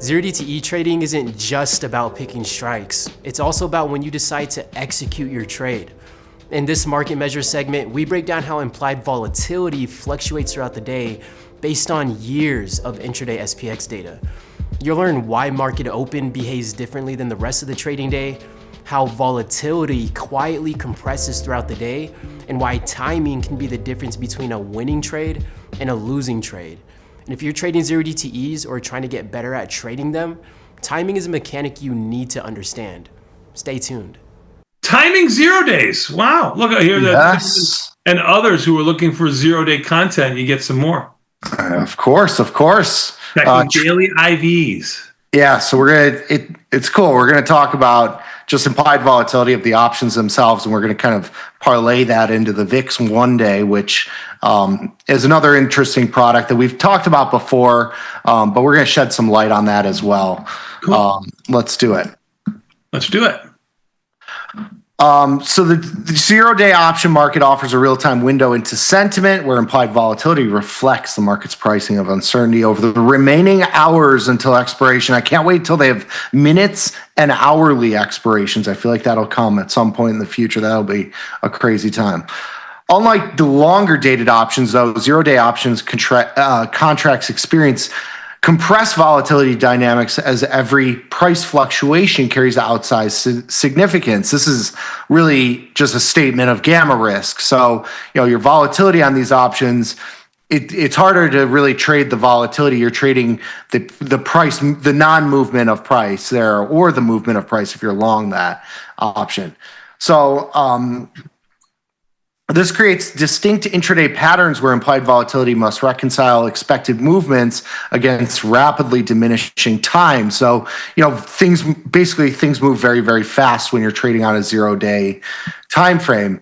0DTE trading isn't just about picking strikes. It's also about when you decide to execute your trade. In this market measure segment, we break down how implied volatility fluctuates throughout the day based on years of intraday SPX data. You'll learn why market open behaves differently than the rest of the trading day, how volatility quietly compresses throughout the day, and why timing can be the difference between a winning trade and a losing trade. And if you're trading 0DTEs or trying to get better at trading them, timing is a mechanic you need to understand. Stay tuned. Timing 0 days. Wow. Look out here. Yes. And others who are looking for 0 day content, you get some more. Of course. Checking daily IVs. Yeah, so it's cool. We're gonna talk about just implied volatility of the options themselves, and we're gonna kind of parlay that into the VIX 1 day, which is another interesting product that we've talked about before, but we're gonna shed some light on that as well. Cool. Let's do it. Let's do it. So the 0 day option market offers a real-time window into sentiment where implied volatility reflects the market's pricing of uncertainty over the remaining hours until expiration. I can't wait till they have minutes and hourly expirations. I feel like that'll come at some point in the future. That'll be a crazy time. Unlike the longer dated options, though, 0 day options contracts experience compressed volatility dynamics as every price fluctuation carries outsized significance. This is really just a statement of gamma risk. So, your volatility on these options, it's harder to really trade the volatility. You're trading the price, the non-movement of price there, or the movement of price if you're long that option. So, this creates distinct intraday patterns where implied volatility must reconcile expected movements against rapidly diminishing time. So, things move very, very fast when you're trading on a 0 day time frame.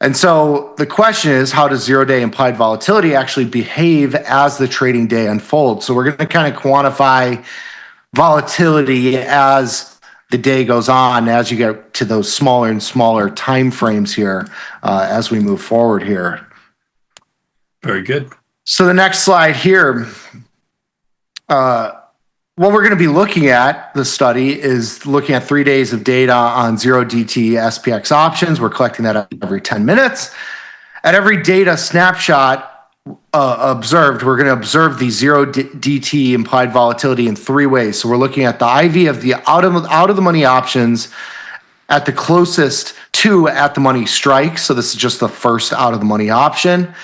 And so the question is, how does 0 day implied volatility actually behave as the trading day unfolds? So we're going to kind of quantify volatility as the day goes on, as you get to those smaller and smaller time frames here as we move forward here. Very good. So the next slide here, what we're going to be looking at, the study, is looking at 3 days of data on 0DT SPX options. We're collecting that every 10 minutes. At every data snapshot observed, we're going to observe the 0DT implied volatility in 3 ways. So we're looking at the IV of the out of the money options at the closest to at the money strike. So this is just the first out of the money option.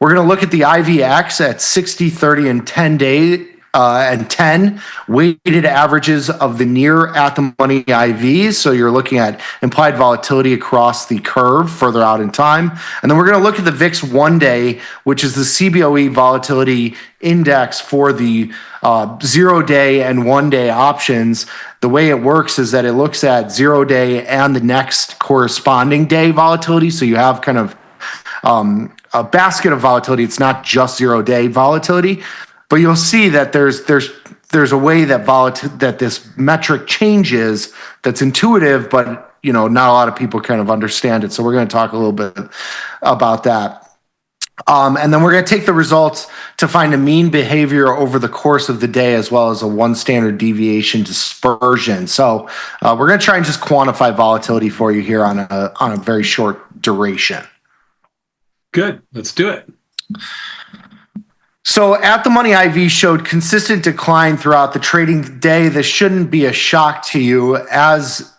We're going to look at the IVX at 60, 30, and 10 day and 10 weighted averages of the near at the money IVs. So you're looking at implied volatility across the curve further out in time. And then we're going to look at the VIX 1 day, which is the CBOE volatility index for the 0 day and 1 day options. The way it works is that it looks at 0 day and the next corresponding day volatility. So you have kind of a basket of volatility. It's not just 0 day volatility. But you'll see that there's a way that this metric changes that's intuitive, but not a lot of people kind of understand it. So we're going to talk a little bit about that. And then we're going to take the results to find a mean behavior over the course of the day, as well as a 1 standard deviation dispersion. So we're going to try and just quantify volatility for you here on a very short duration. Good. Let's do it. So at the money IV showed consistent decline throughout the trading day. This shouldn't be a shock to you, as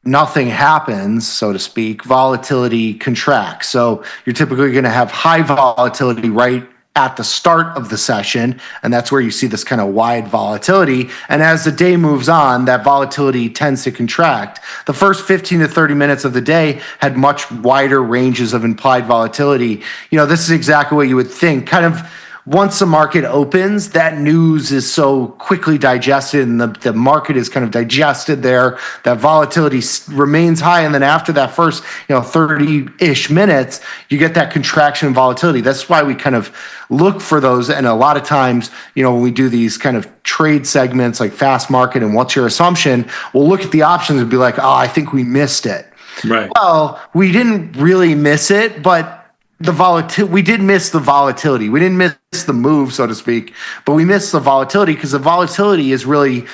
nothing happens, so to speak. Volatility contracts. So you're typically going to have high volatility right at the start of the session, and that's where you see this kind of wide volatility. And as the day moves on, that volatility tends to contract. The first 15 to 30 minutes of the day had much wider ranges of implied volatility. This is exactly what you would think. Kind of once the market opens, that news is so quickly digested, and the market is kind of digested there. That volatility remains high, and then after that first 30-ish minutes, you get that contraction in volatility. That's why we kind of look for those. And a lot of times, when we do these kind of trade segments like fast market and what's your assumption, we'll look at the options and be like, oh, I think we missed it. Right. Well, we didn't really miss it, but we did miss the volatility. We didn't miss the move, so to speak, but we missed the volatility because the volatility is really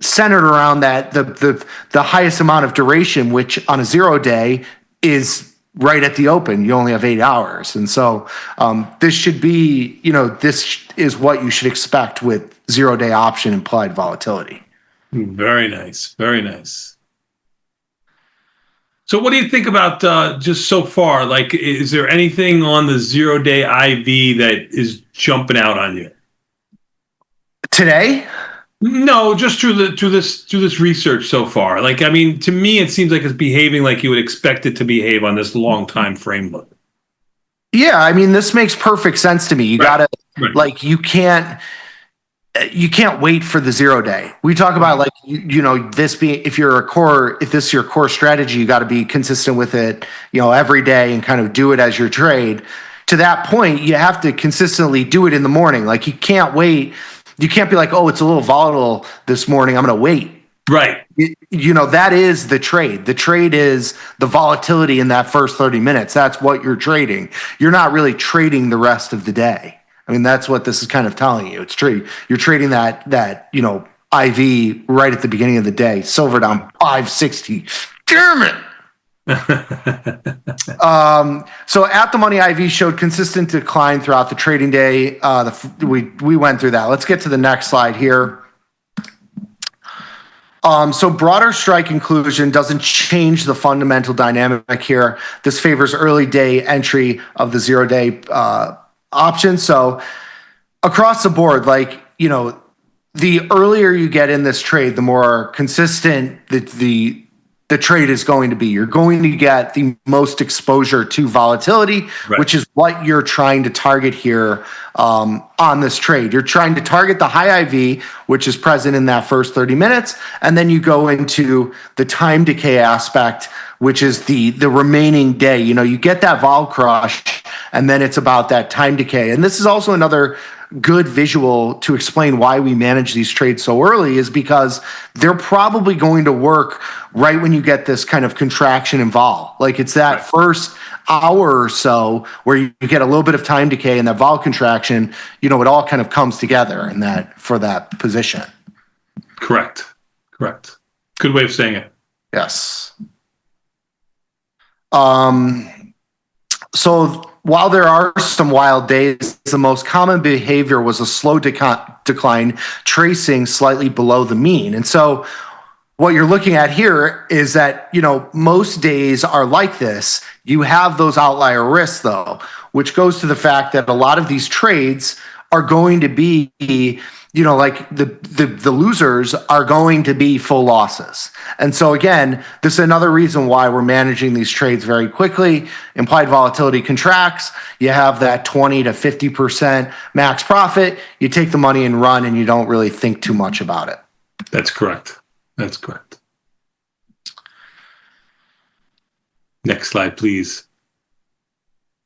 centered around that the highest amount of duration, which on a 0 day is right at the open. You only have 8 hours. And so this should be, this is what you should expect with 0 day option implied volatility. Very nice. Very nice. So what do you think about just so far? Like, is there anything on the 0 day IV that is jumping out on you today? No, just through this research so far. Like, I mean, to me, it seems like it's behaving like you would expect it to behave on this long time frame look. Yeah, I mean, this makes perfect sense to me. You gotta like you can't wait for the 0 day. We talk about like this being if this is your core strategy, you got to be consistent with it, every day and kind of do it as your trade. To that point, you have to consistently do it in the morning. Like you can't wait. You can't be like, oh, it's a little volatile this morning, I'm going to wait. Right. That is the trade. The trade is the volatility in that first 30 minutes. That's what you're trading. You're not really trading the rest of the day. I mean, that's what this is kind of telling you. It's true. You're trading that IV right at the beginning of the day. Silver down 560. Damn it. So at the money, IV showed consistent decline throughout the trading day. We went through that. Let's get to the next slide here. So broader strike inclusion doesn't change the fundamental dynamic here. This favors early day entry of the 0 day option. So across the board, the earlier you get in this trade, the more consistent the trade is going to be. You're going to get the most exposure to volatility, which is what you're trying to target here on this trade. You're trying to target the high IV, which is present in that first 30 minutes, and then you go into the time decay aspect, which is the remaining day. You get that vol crush, and then it's about that time decay. And this is also another good visual to explain why we manage these trades so early, is because they're probably going to work right when you get this kind of contraction in vol. Like it's that first hour or so where you get a little bit of time decay and that vol contraction, it all kind of comes together in that for that position. Correct. Good way of saying it. Yes. So while there are some wild days, the most common behavior was a slow decline, tracing slightly below the mean. And so what you're looking at here is that, most days are like this. You have those outlier risks, though, which goes to the fact that a lot of these trades are going to be, like the losers are going to be full losses. And so again, this is another reason why we're managing these trades very quickly. Implied volatility contracts. You have that 20 to 50% max profit. You take the money and run, and you don't really think too much about it. That's correct. Next slide, please.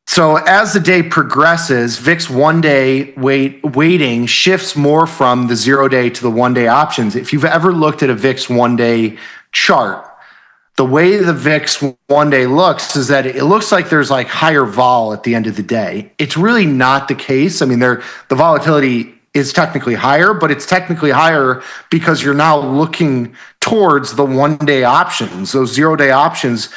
So as the day progresses, VIX 1 day weighting shifts more from the 0 day to the 1 day options. If you've ever looked at a VIX 1 day chart, the way the VIX 1 day looks is that it looks like there's like higher vol at the end of the day. It's really not the case. I mean, the volatility is technically higher, but it's technically higher because you're now looking towards the 1 day options. Those 0 day options,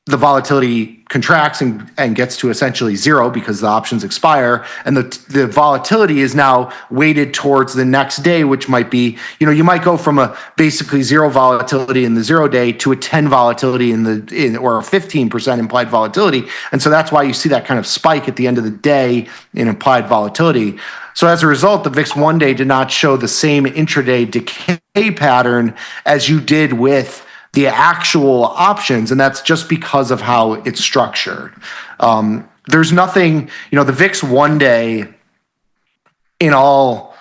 the volatility contracts and gets to essentially zero because the options expire, and the volatility is now weighted towards the next day, which might be, you might go from a basically zero volatility in the 0 day to a 10 volatility or a 15% implied volatility. And so that's why you see that kind of spike at the end of the day in implied volatility. So as a result, the VIX 1 day did not show the same intraday decay pattern as you did with the actual options, and that's just because of how it's structured. There's nothing, the VIX 1 day in all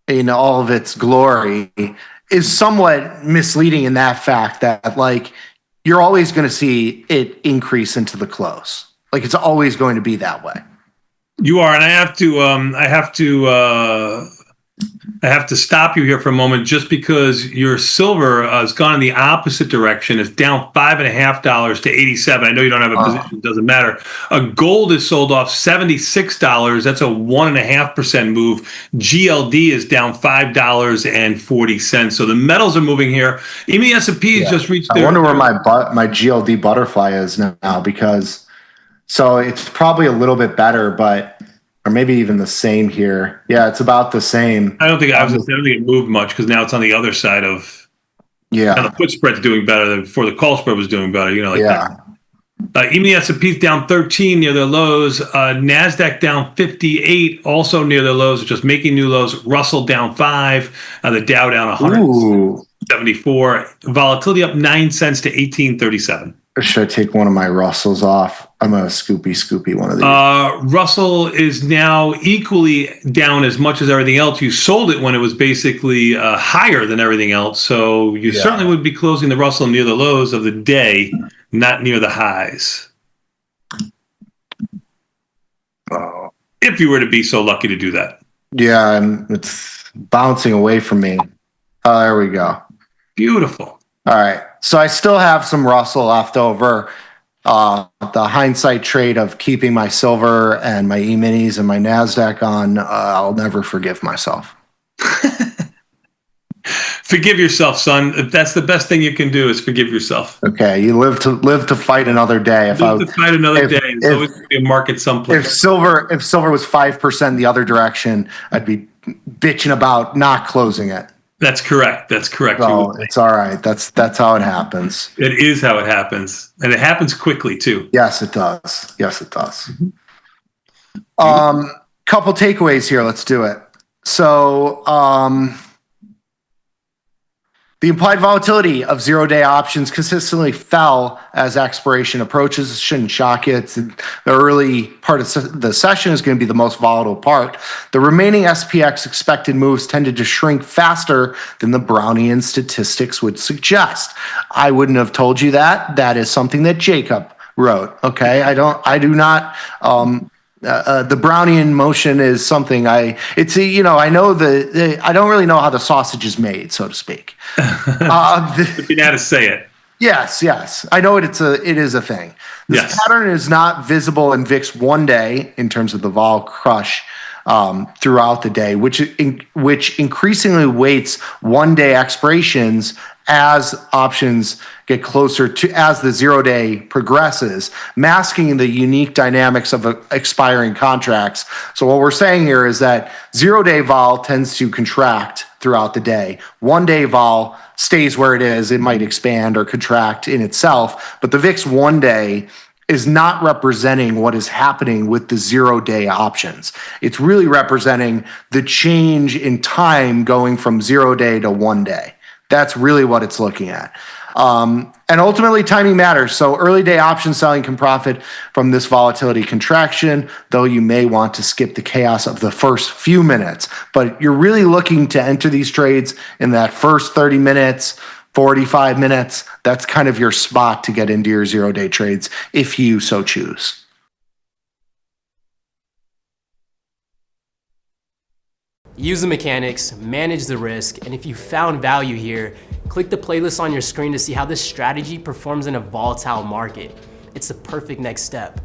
of its glory is somewhat misleading in that fact that you're always going to see it increase into the close. Like it's always going to be that way. You are, and I have to I have to stop you here for a moment just because your silver has gone in the opposite direction. It's down $5.50 to 87. I know you don't have a position, it doesn't matter. Gold is sold off $76. That's a 1.5% move. GLD is down $5.40. So the metals are moving here. Even the S&P has just reached I wonder where my GLD butterfly is now, because so it's probably a little bit better, but or maybe even the same here. Yeah, it's about the same. I don't think it moved much because now it's on the other side of. Yeah. Now the put spread's doing better than before the call spread was doing better. Yeah. That. Even the S&P's down 13 near their lows. NASDAQ down 58, also near their lows, just making new lows. Russell down 5. The Dow down 174. Volatility up 9 cents to 1837. Or should I take one of my Russells off? I'm a scoopy one of these. Russell is now equally down as much as everything else. You sold it when it was basically higher than everything else. So you certainly would be closing the Russell near the lows of the day, not near the highs. If you were to be so lucky to do that. Yeah, and it's bouncing away from me. Oh, there we go. Beautiful. All right. So I still have some Russell left over. The hindsight trade of keeping my silver and my E-minis and my NASDAQ on, I'll never forgive myself. Forgive yourself, son. If that's the best thing you can do, is forgive yourself. Okay, you live to fight another day. It's always going to be a market someplace. If silver was 5% the other direction, I'd be bitching about not closing it. That's correct. So it's all right. That's how it happens. It is how it happens, and it happens quickly too. Yes, it does. Couple takeaways here. Let's do it. So, the implied volatility of zero-day options consistently fell as expiration approaches. It shouldn't shock you. The early part of the session is going to be the most volatile part. The remaining SPX expected moves tended to shrink faster than the Brownian statistics would suggest. I wouldn't have told you that. That is something that Jacob wrote. Okay, I do not. The Brownian motion is something I know I don't really know how the sausage is made, so to speak. If you know how to say it. Yes. I know it is a thing. This pattern is not visible in VIX one day in terms of the vol crush throughout the day, which increasingly weights one day expirations as options get closer to, as the 0 day progresses, masking the unique dynamics of expiring contracts. So what we're saying here is that 0 day vol tends to contract throughout the day. 1 day vol stays where it is. It might expand or contract in itself, but the VIX 1 day is not representing what is happening with the 0 day options. It's really representing the change in time going from 0 day to 1 day. That's really what it's looking at. And ultimately, timing matters. So early day option selling can profit from this volatility contraction, though you may want to skip the chaos of the first few minutes. But you're really looking to enter these trades in that first 30 minutes, 45 minutes. That's kind of your spot to get into your 0 day trades if you so choose. Use the mechanics, manage the risk, and if you found value here, click the playlist on your screen to see how this strategy performs in a volatile market. It's the perfect next step.